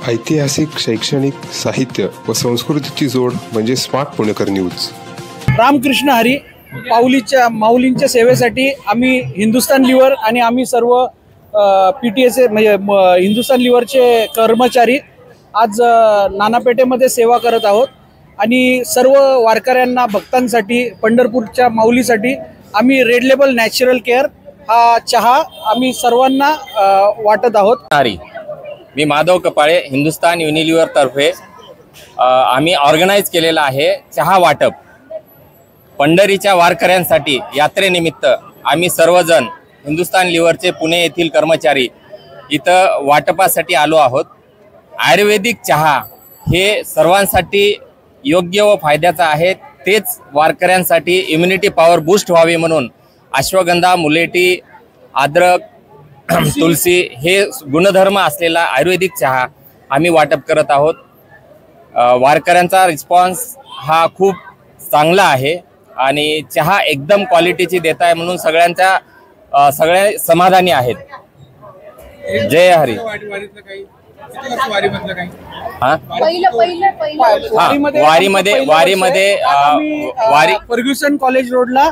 ऐतिहासिक, शैक्षणिक, साहित्य व संस्कृतीची जोड म्हणजे स्मार्ट पुणेकर न्यूज। रामकृष्ण हरी माऊलींच्या सेवेसाठी आम्ही हिंदुस्तान लिव्हर आणि आम्ही सर्व PTAचे म्हणजे हिंदुस्तान लिव्हरचे कर्मचारी आज नानापेठेमध्ये सेवा करत आहोत आणि सर्व वारकऱ्यांना, भक्तांसाठी, पंढरपूरच्या माऊलीसाठी आम्ही रेड लेबल नॅचरल केअर हा चहा आम्ही सर्वांना वाटत आहोत। मी माधव कपाळे, हिंदुस्तान युनिलिव्हर तर्फे आम्ही ऑर्गनाइज केलेला आहे चहा वाटप। पंढरीच्या वारकऱ्यांसाठी यात्रेनिमित्त आम्ही सर्वजण हिंदुस्तान लिव्हरचे पुणे येथील कर्मचारी इथं वाटपासाठी आलो आहोत। आयुर्वेदिक चहा हे सर्वांसाठी योग्य व फायद्याचा आहे, तेच वारकऱ्यांसाठी इम्युनिटी पॉवर बूस्ट व्हावी म्हणून अश्वगंधा, मुलेटी, अद्रक, तुलसी हे गुणधर्म असलेला आयुर्वेदिक चहा आम्ही वाटप करत आहोत। वारकऱ्यांचा रिस्पॉन्स हा खूप चांगला आहे आणि चहा एकदम क्वालिटीची देत आहे म्हणून सगळे समाधानी आहेत। जय हरी। वारीमध्ये फर्ग्युसन कॉलेज रोडला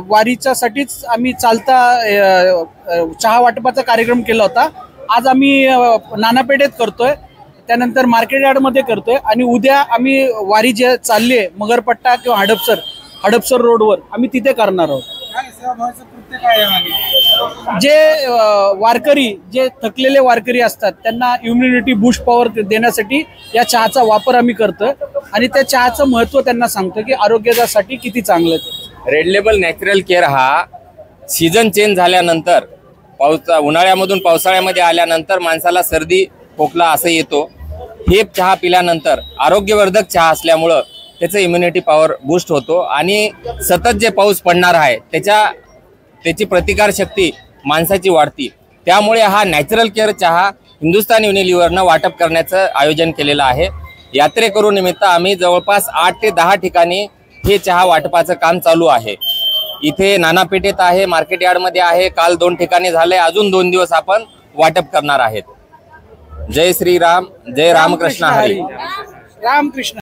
वारीच्यासाठीच आम्ही चालता चहा वाटपाचा कार्यक्रम केला होता। आज आम्ही नानापेठेत करतोय, त्यानंतर मार्केट यार्डमध्ये करतोय आणि उद्या आम्ही वारी जे चालली आहे मगरपट्टा किंवा हडपसर रोडवर आम्ही तिथे करणार आहोत। जे वारकरी, जे थकलेले वारकरी असतात त्यांना इम्युनिटी बूस्ट पॉवर देण्यासाठी या चहाचा वापर आम्ही करतोय आणि त्या चहाचं महत्त्व त्यांना सांगतो की आरोग्यासाठी किती चांगलं आहे। रेड लेबल नॅचरल केअर हा सीझन चेंज झाल्यानंतर, उन्हाळ्यामधून पावसाळ्यामध्ये आल्यानंतर माणसाला सर्दी, खोकला असं येतो। हे चहा पिल्यानंतर आरोग्यवर्धक चहा असल्यामुळं त्याचं इम्युनिटी पॉवर बूस्ट होतो आणि सतत जे पाऊस पडणार आहे त्याची प्रतिकारशक्ती माणसाची वाढती। त्यामुळे हा नॅचरल केअर चहा हिंदुस्तान युनिलिव्हरनं वाटप करण्याचं आयोजन केलेलं आहे। यात्रेकरू निमित्त आम्ही जवळपास 8 ते 10 ठिकाणी हे चहा वाटपाचं काम चालू आहे। इथे नानापेठेत आहे, मार्केट यार्डमध्ये आहे, काल 2 ठिकाणी झाले, अजून 2 दिवस आपण वाटप करणार आहेत। जय श्रीराम, जय रामकृष्ण हरी। रामकृष्ण।